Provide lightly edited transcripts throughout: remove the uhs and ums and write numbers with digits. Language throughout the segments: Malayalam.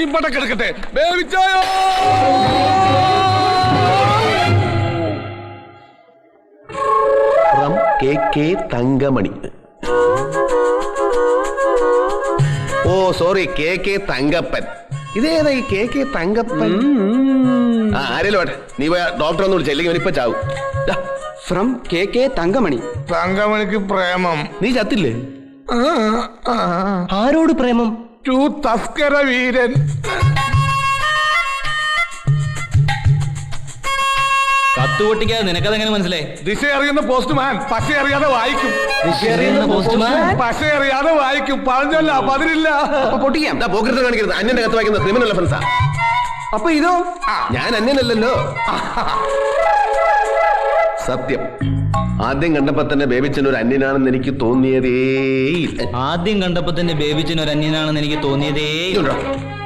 മീൻ പടക്കെടുക്കട്ടെ. വേവിച്ചായോ? KK തങ്കമണി. ഓ സോറി, KK തങ്കപ്പൻ. ഇതേതാ ഈ KK തങ്കപ്പൻ? ആരേലും വേട്ടെ, നീ പോയ ഡോക്ടർ ഒന്നും വിളിച്ചില്ലെങ്കിൽ ഇവനിപ്പോ ചാവും. From KK Thankamani. തങ്കമണിക്ക് പ്രേമം. നീ ചത്തില്ലേ? ആരോട് പ്രേമം? ടു തസ്കര വീരൻ. കത്തുപൊട്ടിക്കാതെ നിനക്കതെങ്ങനെ മനസ്സിലായി? ദിശ അറിയുന്ന പോസ്റ്റ്മാൻ പശ അറിയാതെ വായിക്കും. പശ അറിയാതെ വായിക്കും. പറഞ്ഞല്ല പതിരില്ല. പൊട്ടിക്കാം. പോക്കറ്റ് കാണിക്കരുത്. അന്യന്റെ കത്ത് വായിക്കുന്ന ക്രിമിനൽ ഒഫൻസാ. അപ്പൊ ഇതോ? ഞാൻ അന്യനല്ലല്ലോ. സത്യം, ആദ്യം കണ്ടപ്പോ തന്നെ ബേബിച്ചൻ ഒരു അന്യനാണെന്ന് എനിക്ക് തോന്നിയതേയില്ല. ആദ്യം കണ്ടപ്പോ തന്നെ ബേബിച്ചൻ ഒരു അന്യനാണെന്ന് എനിക്ക് തോന്നിയതേയില്ല.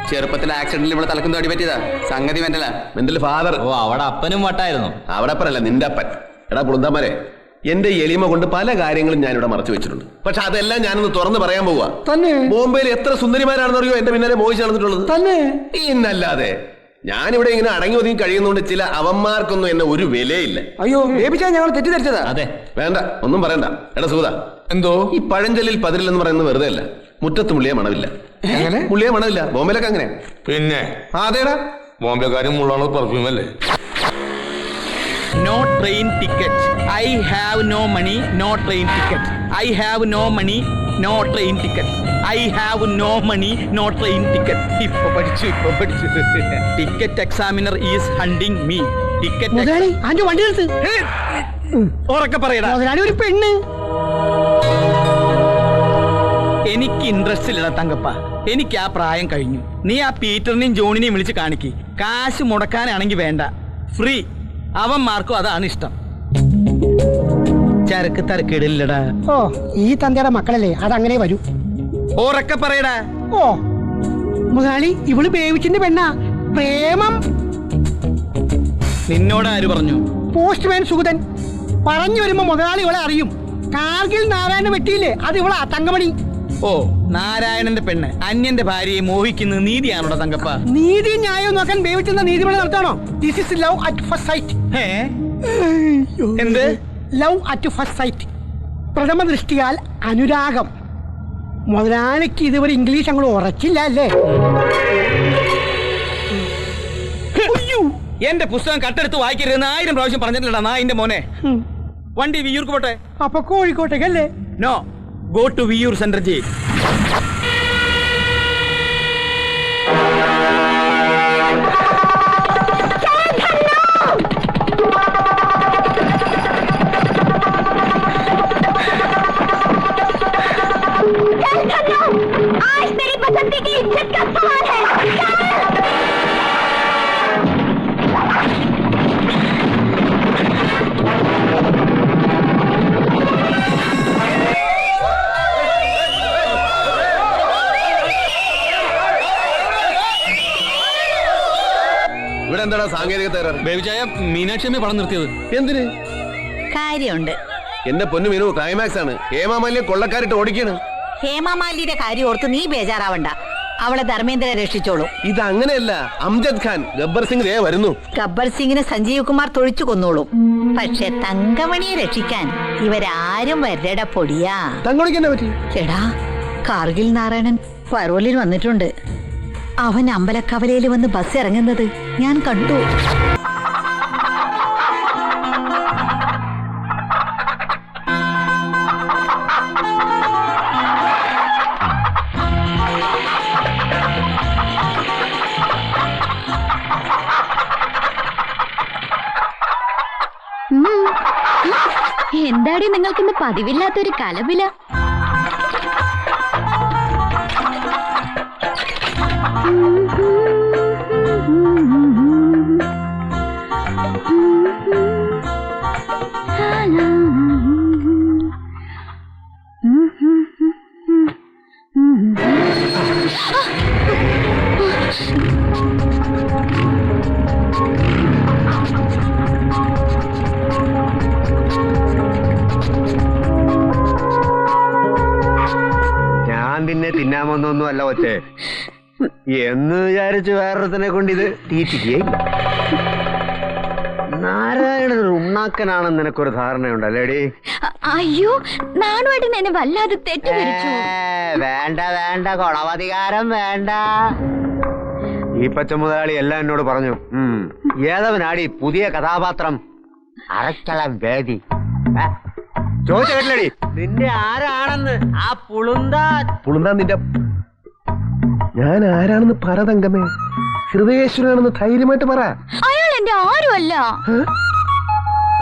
ചെറുപ്പത്തിൽ ആക്സിഡന്റിൽ ഇവിടെ തലക്കുന്ന അടി പറ്റിയതാ. സംഗതി മെന്റൽ ഫാദർ. ഓ, അവിടെ അപ്പനും വട്ടായിരുന്നു. അവിടെ അപ്പനല്ല, നിന്റെ അപ്പൻ. എടാ പുളുന്താമരെ, എന്റെ എളിമ കൊണ്ട് പല കാര്യങ്ങളും ഞാൻ ഇവിടെ മറച്ചു വെച്ചിട്ടുണ്ട്. പക്ഷെ അതെല്ലാം ഞാനൊന്ന് തുറന്ന് പറയാൻ പോവാ. തന്നെ? ബോംബെയിൽ എത്ര സുന്ദരിമാരാണെന്നറിയോ എന്റെ പിന്നാലെ മോഹിച്ച് നടന്നിട്ടുള്ളത്? തന്നെ? ഇന്നല്ലാതെ. ഞാനിവിടെ ഇങ്ങനെ അടങ്ങി ഒതുങ്ങി കഴിയുന്നതുകൊണ്ട് ചില അവന്മാർക്കൊന്നും എന്നെ ഒരു വിലയില്ല. അയ്യോ, ബേബിച്ചാ ഞങ്ങൾ തെറ്റിദ്ധരിച്ചതാ. അതെ, വേണ്ട, ഒന്നും പറയണ്ട. എടാ സൂത, എന്തോ ഈ പഴഞ്ചൊല്ലിൽ പതിരില്ലെന്ന് പറയുന്നത് വെറുതെ അല്ല. മുറ്റത്ത് മുള്ളിയെ മണമില്ല. എങ്ങനെ? മുള്ളിയെ മണമില്ല. ബോംബെയിലൊക്കെ അങ്ങനെ. പിന്നെ അതേടാ, ബോംബെക്കാരും മുള്ളാണ് പെർഫ്യൂം അല്ലേ? No train ticket. I have no money. No train ticket. I have no money. No train ticket. I have no money. No train ticket. ഇപ്പൊ പഠിച്ചു. Ticket examiner is hunting me. Ticket. ആന്റെ വണ്ടി എടുത്ത് ഉറക്കെ പറയടാ. ഒരു പെണ്ണ്. എനിക്ക് ഇൻട്രസ്റ്റ് ഇല്ലടാ തങ്കപ്പ. എനിക്ക് ആ പ്രായം കഴിഞ്ഞു. നീ ആ പീറ്ററിനെയും ജോണിനെയും വിളിച്ച് കാണിക്ക്. കാശ് മുടക്കാനാണെങ്കിൽ വേണ്ട, ഫ്രീ. അവന്മാർക്കും അതാണ് ഇഷ്ടം. ചരക്ക് തരക്കിടില്ലടാ. ഓ, ഈ തന്തയുടെ മക്കളല്ലേ, അതങ്ങനെ വരൂ. ഉറക്കെ പറയടാ. ഓ മുതലാളി, ഇവള് ബേബിച്ചിന്റെ പെണ്ണാ. പ്രേമം. നിന്നോട് ആര് പറഞ്ഞു? പോസ്റ്റ്മാൻ സുഗതൻ പറഞ്ഞു വരുമ്പോ മുതലാളി ഇവളെ അറിയും. കാർഗിൽ നാരായണ വെട്ടിയില്ലേ, അത് ഇവളാ തങ്കമണി. ഓ, നാരായണന്റെ പെണ്ണ് അന്യന്റെ ഭാര്യയെ മോഹിക്കുന്നത് നീതിയാണോടാ തങ്കപ്പ? നീതി ന്യായം നോക്കാൻ ബേബിച്ചെന്ന നീതിപണി നടത്താണോ? This is love at first sight. എന്ത് ലവ് അറ്റ് ഫസ്റ്റ് സൈറ്റ്? പ്രഥമ ദൃഷ്ടിയാൽ അനുരാഗം. മുതലാളിക്ക് ഇതുവരെ ഇംഗ്ലീഷ് അങ്ങോട്ട് ഉറച്ചില്ല അല്ലേ? എന്റെ പുസ്തകം കട്ടെടുത്ത് വായിക്കരുതെന്ന് 1000 പ്രാവശ്യം പറഞ്ഞിട്ടില്ലടാ നായിന്റെ മോനെ. വണ്ടി വിയൂർക്ക് പോട്ടെ. അപ്പൊ കോഴിക്കോട്ടേക്കല്ലേ? No, go to Viyyur central jail. आज मेरी बसंती की इज्जत का सवाल है. ഇവിടെ എന്താടാ സാങ്കേതിക തകരാറ്? ബേബിച്ചായ മീനാക്ഷി പണം നിർത്തിയത് എന്തിന്? കാര്യമുണ്ട്. എന്റെ പൊന്നു മീനു, ക്ലൈമാക്സ് ആണ്. ഹേമാമാലിയെ കൊള്ളക്കാരിട്ട് ഓടിക്കാണ്. ഹേമമാലിയുടെ കാര്യം ഓർത്ത് നീ ബേജാറാവണ്ട. അവളെ ധർമ്മേന്ദ്ര രക്ഷിച്ചോളൂ. ഇത് അങ്ങനെയല്ല. അംജദ് ഖാൻ, ഗബ്ബർ സിംഗ് ദേ വരുന്നു. ഗബ്ബർ സിംഗിനെ സഞ്ജീവ് കുമാർ തൊഴിച്ചു കൊന്നോളും. പക്ഷെ തങ്കമണിയെ രക്ഷിക്കാൻ ഇവരാരും വരട പൊടിയാ. തങ്കമണിക്ക് എന്നെ പറ്റി? എടാ, കാർഗിൽ നാരായണൻ പരോലിൽ വന്നിട്ടുണ്ട്. അവൻ അമ്പലക്കവലയിൽ വന്ന് ബസ് ഇറങ്ങുന്നത് ഞാൻ കണ്ടു. എന്താടി നിങ്ങൾക്കിന്ന് പതിവില്ലാത്തൊരു കലപില? ഞാൻ തിന്നാൻ വന്നൊന്നും അല്ല ഒറ്റേ. എന്ന് വിചാരിച്ച് വേറൊരുത്തനെ കൊണ്ട് ഇത് തീറ്റിക്കുകയില്ല. നാരായണൻ ഉണ്ണാക്കനാണെന്ന് നിനക്കൊരു ധാരണയുണ്ടല്ലേടി? അയ്യോ, നാണുവായിട്ട് എന്നെ വല്ലാതെ തെറ്റിദ്ധരിച്ചു. വേണ്ട വേണ്ട, കൊളവധികാരം വേണ്ട. ഈ പച്ച മുതലാളി എല്ലാം എന്നോട് പറഞ്ഞു. ഏതവനാടി പുതിയ കഥാപാത്രം? അരക്കല വേദി. ചോദിച്ച കേട്ടില്ലടി, നിന്റെ ആരാണെന്ന്? ആ പുളുന്താൻ നിന്റെ ഞാൻ ആരാണെന്ന് പറ തങ്കമേ. ഹൃദയേശ്വരനാണെന്ന് ധൈര്യമായിട്ട് പറ. അയാൾ എന്റെ ആരുമല്ല.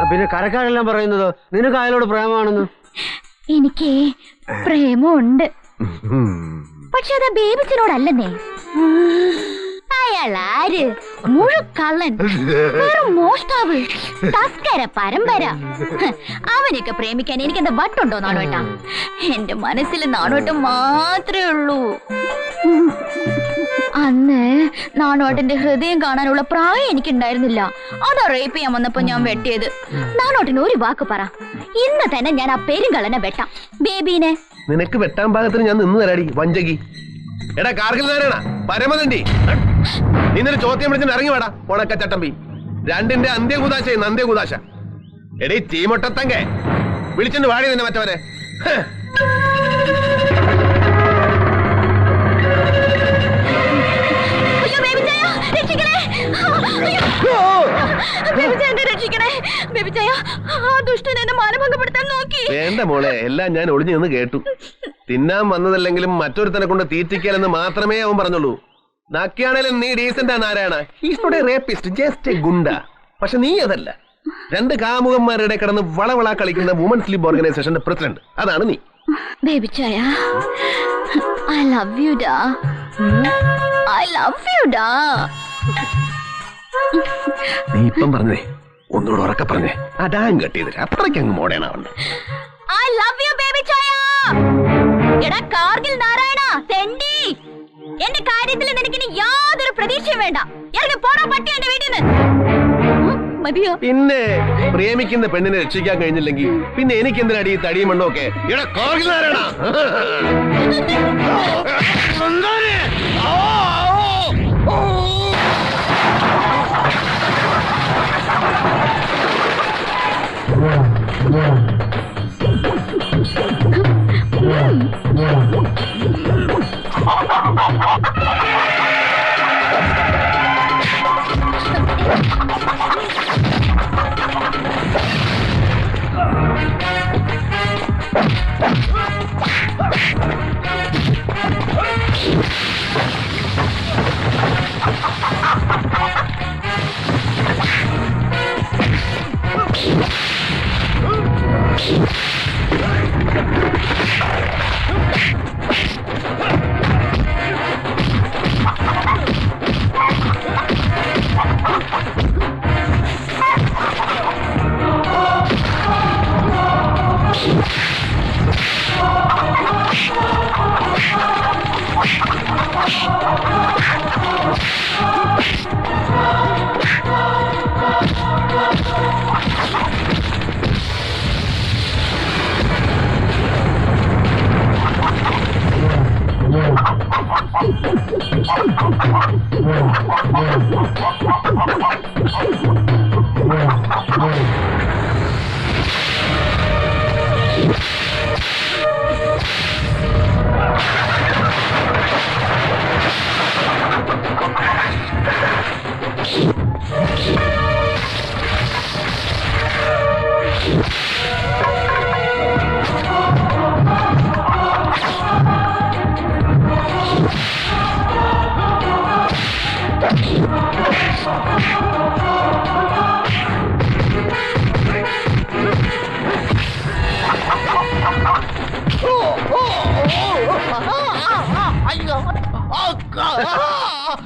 പിന്നെ കരക്കാരെല്ലാം പറയുന്നത് നിനക്ക് അയാളോട് പ്രേമമാണെന്ന്. എനിക്ക് പ്രേമമുണ്ട്, പക്ഷെ അത് ബേബിച്ചിനോടല്ലെന്നേ. അയാൾ ആര്? മുഴുക്കള്ളൻ, വെറും മോഷ്ടാവ്, തസ്കര പരമ്പര. അവനൊക്കെ പ്രേമിക്കാൻ എനിക്ക് എന്താ വട്ടുണ്ടോ നാണോട്ടാ? എന്റെ മനസ്സിൽ നാണോട്ടം മാത്രമേ ഉള്ളൂ. അന്ന് നാണോട്ടന്റെ ഹൃദയം കാണാനുള്ള പ്രായം എനിക്കുണ്ടായിരുന്നില്ല. അതാ റേപ്പ് ചെയ്യാൻ വന്നപ്പോ ഞാൻ വെട്ടിയത്. നാണോട്ടിന് ഒരു വാക്ക് പറ, ഇന്ന് തന്നെ ഞാൻ ആ പെരുങ്കള്ളനെ വെട്ടാം. ബേബീനെ നിനക്ക് വെട്ടാൻ പാകത്തിന് ഞാൻ നിന്ന് തരാടി വഞ്ചകി. എടാ കാർഗിൽ നാരായണ പരമതണ്ടി, നിന്നൊരു ചോദ്യം പിടിച്ചിട്ട് ഇറങ്ങി വേടാ ഉണക്ക ചട്ടമ്പി. രണ്ടിന്റെ അന്ത്യകുദാശ അന്ത്യകുദാശ. എടീ ചീമൊട്ടത്തങ്കെ വിളിച്ചിട്ട് വാടി നിന്നെ മറ്റവരെ. വേണ്ട മോളെ, എല്ലാം ഞാൻ ഒളിഞ്ഞു നിന്ന് കേട്ടു. തിന്നാൻ വന്നതല്ലെങ്കിലും മറ്റൊരുത്തനെ കൊണ്ട് തീറ്റിക്കലെന്ന് മാത്രമേ അവൻ പറഞ്ഞുള്ളൂ. നാക്കിയാണേലും നീ ഡീസന്റാ Narayana. He's not a rapist, just a goonda. പക്ഷെ നീ അതല്ല. രണ്ട് കാമുകന്മാരുടെ കിടന്ന് വളവള കളിക്കുന്ന വുമൻസ് ലീഗ് ഓർഗനൈസേഷന്റെ പ്രസിഡന്റ്. അതാണ് നീ. ബേബി ചായ, I love you da. I love you da. നീ ഇപ്പം പറഞ്ഞേ, ഒന്നുകൂടെ ഉറക്കെ പറഞ്ഞേ. അടാൻ കെട്ടിയതില്ല, അത്രയ്ക്ക് അങ്ങ് മോഡേണാവണ്ട. I love you baby ചായ. എടാ കാർഗിൽ നാരായണ തെണ്ടി, എന്റെ കാര്യത്തിൽ നിനക്കിനി യാതൊരു പ്രതീക്ഷയും വേണ്ട. ഇറങ്ങി പോടാ പട്ടി എന്റെ വീട്ടിൽ നിന്ന്. മതിയോ? പിന്നെ പ്രേമിക്കുന്ന പെണ്ണിനെ രക്ഷിക്കാൻ കഴിഞ്ഞില്ലെങ്കിൽ പിന്നെ എനിക്ക് എന്തിനാടി ഈ തടിയും മണ്ണൊക്കെ? എടാ കാർഗിൽ നാരായണ,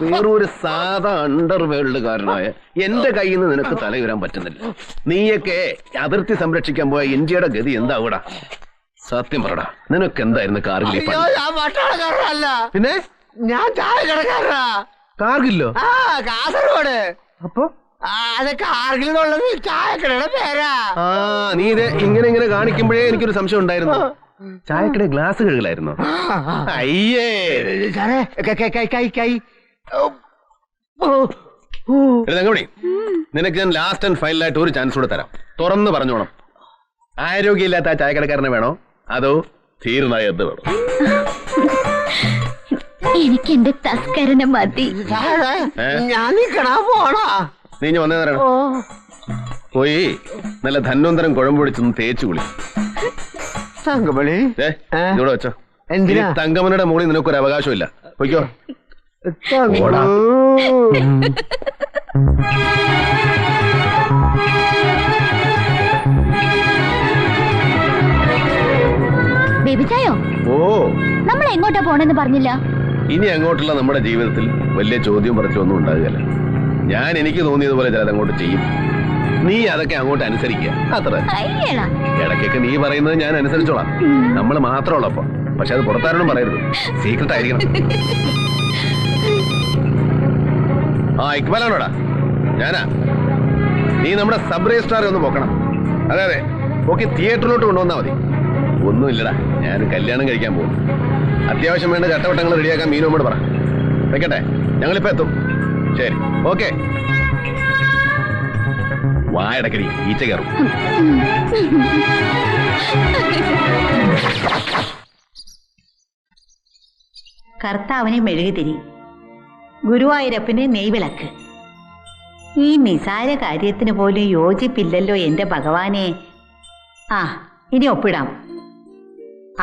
വേറൊരു സാധാ അണ്ടർവേൾഡുകാരനായ എന്റെ കയ്യിൽ നിന്ന് നിനക്ക് തലയുരാൻ പറ്റുന്നില്ല. നീയൊക്കെ അതിർത്തി സംരക്ഷിക്കാൻ പോയ ഇന്ത്യയുടെ ഗതി എന്താവൂടാ? സത്യം പറടാ, നിനക്ക് എന്തായിരുന്നു കാർഗിൽ? പിന്നെ ഞാൻ ചായ കിടക്കാറാ. കാർഗില്ലോ? കാസർഗോഡ്. അപ്പൊ അത് കാർഗിലുള്ളത് ചായക്കടയുടെ പേരാ. നീ ഇത് ഇങ്ങനെ കാണിക്കുമ്പോഴേ എനിക്കൊരു സംശയം ഉണ്ടായിരുന്നു. ചായക്കട ഗ്ലാസ് കഴുകലായിരുന്നോ? അയ്യേ സാറേ കൈ തങ്കമണി, നിനക്ക് ഞാൻ ലാസ്റ്റ് ആൻഡ് ഫൈനലായിട്ട് ഒരു ചാൻസ് കൂടെ തരാം. തുറന്ന് പറഞ്ഞോണം, ആരോഗ്യമില്ലാത്ത ആ ചായക്കടക്കാരനെ വേണോ അതോ തീർന്നായ എന്ത് വേണോ? എനിക്ക് എന്റെ തസ്കരനെ മതി. ഞാൻ നിക്കണ പോണോ? നീ ഇനി വന്നേ തരണം. പോയി നല്ല ധന്വന്തരം കുഴമ്പൊടിച്ചൊന്ന് തേച്ചു കുളി. തങ്കമണി ഇവിടെ വെച്ചോ. എന്തിനാ? തങ്കമണിയുടെ മുകളിൽ നിനക്കൊരു അവകാശമില്ല. പൊയ്ക്കോ. ബേബിച്ചായോ, ഓ, നമ്മൾ എങ്ങോട്ടാ പോണെന്ന് പറഞ്ഞില്ല. ഇനി അങ്ങോട്ടുള്ള നമ്മുടെ ജീവിതത്തിൽ വലിയ ചോദ്യം പറച്ചൊന്നും ഉണ്ടാകുകയല്ല. ഞാൻ എനിക്ക് തോന്നിയതുപോലെ ചിലത് അങ്ങോട്ട് ചെയ്യും. നീ അതൊക്കെ അങ്ങോട്ട് അനുസരിക്കുക, അത്ര. ഇടയ്ക്കൊക്കെ നീ പറയുന്നത് ഞാൻ അനുസരിച്ചോളാം. നമ്മൾ മാത്രമുള്ളപ്പോ. പക്ഷെ അത് പുറത്താരോടും പറയരുത്, സീക്രട്ട് ആയിരിക്കണം. ആ ഇക്ബാലാണോടാ? ഞാനാ. നീ നമ്മുടെ സബ് രജിസ്ട്രാറെ ഒന്ന് പോക്കണം. അതെ അതെ, ഓക്കെ, തിയേറ്ററിലോട്ട് കൊണ്ടുവന്നാ മതി. ഒന്നുമില്ലടാ, ഞാൻ കല്യാണം കഴിക്കാൻ പോകും. അത്യാവശ്യം വേണ്ട ചട്ടവട്ടങ്ങൾ റെഡിയാക്കാൻ മീനോട് പറ. വെക്കട്ടെ, ഞങ്ങളിപ്പോ എത്തും. ശരി, ഓക്കെ. വായടക്കടി, ഈച്ച കയറും. കർത്താവിനെ മെഴുകുതിരി, ഗുരുവായൂരപ്പന് നെയ്വിളക്ക്. ഈ നിസാര കാര്യത്തിന് പോലും യോജിപ്പില്ലല്ലോ എന്റെ ഭഗവാനെ. ആ, ഇനി ഒപ്പിടാം.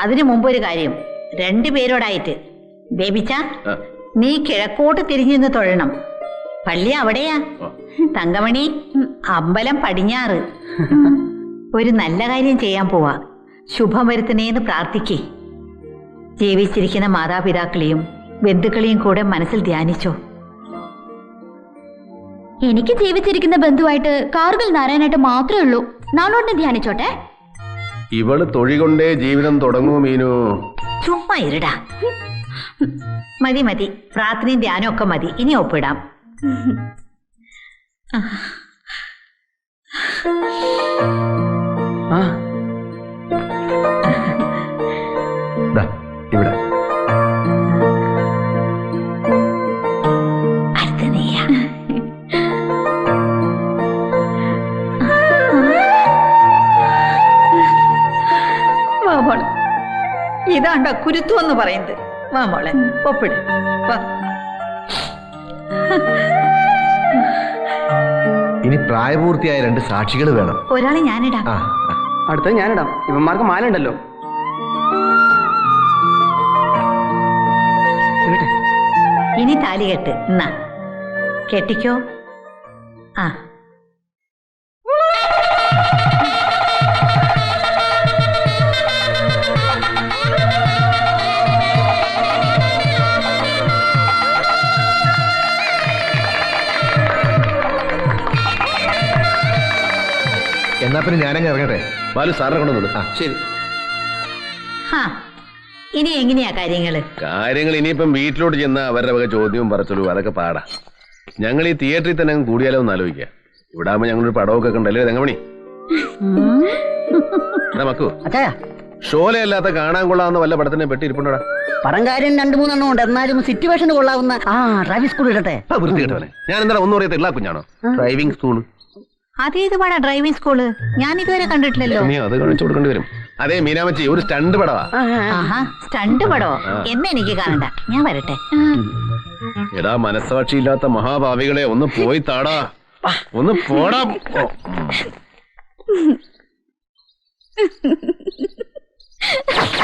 അതിനു മുമ്പൊരു കാര്യം, രണ്ടുപേരോടായിട്ട്. ബേബിച്ച, നീ കിഴക്കോട്ട് തിരിഞ്ഞു തൊഴണം. പള്ളി അവിടെയാ. തങ്കമണി, അമ്പലം പടിഞ്ഞാറ്. ഒരു നല്ല കാര്യം ചെയ്യാൻ പോവാ. ശുഭം വരുത്തണേന്ന് പ്രാർത്ഥിക്കേ. ജീവിച്ചിരിക്കുന്ന മാതാപിതാക്കളെയും ബന്ധുക്കളെയും കൂടെ മനസ്സിൽ ധ്യാനിച്ചോ. എനിക്ക് ജീവിച്ചിരിക്കുന്ന ബന്ധുവായിട്ട് കാർഗിൽ നാരായണായിട്ട് മാത്രമേ ഉള്ളൂ. നാളോട്ടിനെ ധ്യാനിച്ചോട്ടെ. ഇവള് തൊഴി കൊണ്ടേ ജീവിതം തുടങ്ങൂ മീനു. ചുമ്മാ ഇരുടാ. മതി മതി, പ്രാർത്ഥനയും ധ്യാനം ഒക്കെ മതി. ഇനി ഒപ്പിടാം. ഇവിടെ അടുത്ത നീയാ. വാ മോളെ, ഇതാണ്ടോ കുരുത്തു എന്ന് പറയുന്നത്. വാ മോളെ, ഒപ്പിട്. വാ. ഇനി പ്രായപൂർത്തിയായ രണ്ട് സാക്ഷികൾ വേണം. ഒരാളെ ഞാനിടാം. അടുത്തത് ഞാനിടാം. ഇവന്മാർക്ക് മാല ഉണ്ടല്ലോ. ഇനി താലി കെട്ട്. എന്നാ കെട്ടിക്കോ. ആ, എന്നാ പിന്നെ ഞാനങ്ങ് ഇറങ്ങട്ടെ. ബാലു സാറിനെ കൊണ്ടുവന്നു. ആ ശരി. ഇനി എങ്ങനെയാ കാര്യങ്ങള്? കാര്യങ്ങൾ ഇനിയിപ്പം വീട്ടിലോട്ട് ചെന്ന അവരുടെ വക ചോദ്യവും പറച്ചോളൂ, അതൊക്കെ പാടാ. ഞങ്ങൾ ഈ തിയേറ്ററിൽ തന്നെ അങ്ങ് കൂടിയാലോ എന്ന് ആലോചിക്കുക. ഇവിടെ ആകുമ്പോ ഞങ്ങളൊരു പടമൊക്കെ കണ്ടല്ലേ തങ്കമണി? മക്കു, ഷോലയല്ലാത്ത കാണാൻ കൊള്ളാവുന്ന വല്ല പടത്തിനെ പെട്ടി ഇരിപ്പുണ്ടോടാ? പടം കാര്യം 2-3 ഉണ്ട്. എന്നാലും സിറ്റുവേഷന് കൊള്ളാവുന്ന ഡ്രൈവിംഗ് സ്കൂൾ ഇടട്ടെ. വൃത്തി കേട്ടവനെ. ഞാൻ എന്താ ഒന്നും അറിയത്തില്ല കുഞ്ഞാണോ? ഡ്രൈവിംഗ് സ്കൂള് അതേത് പാടാ ഡ്രൈവിംഗ് സ്കൂള്? ഞാൻ ഇതുവരെ കണ്ടിട്ടില്ലല്ലോ. നീ അത് കാണിച്ചു കൊടുക്കേണ്ടി വരും. അതേ മീനാമച്ചി, ഒരു സ്റ്റണ്ട് പടവാ. ആഹാ, സ്റ്റണ്ട് പടോ? എന്നെ എനിക്ക് കാണണ്ട, ഞാൻ വരട്ടെ. എടാ മനസ്സാക്ഷിയില്ലാത്ത മഹാഭാവികളെ, ഒന്ന് പോയി താടാ, ഒന്ന് പോടാ.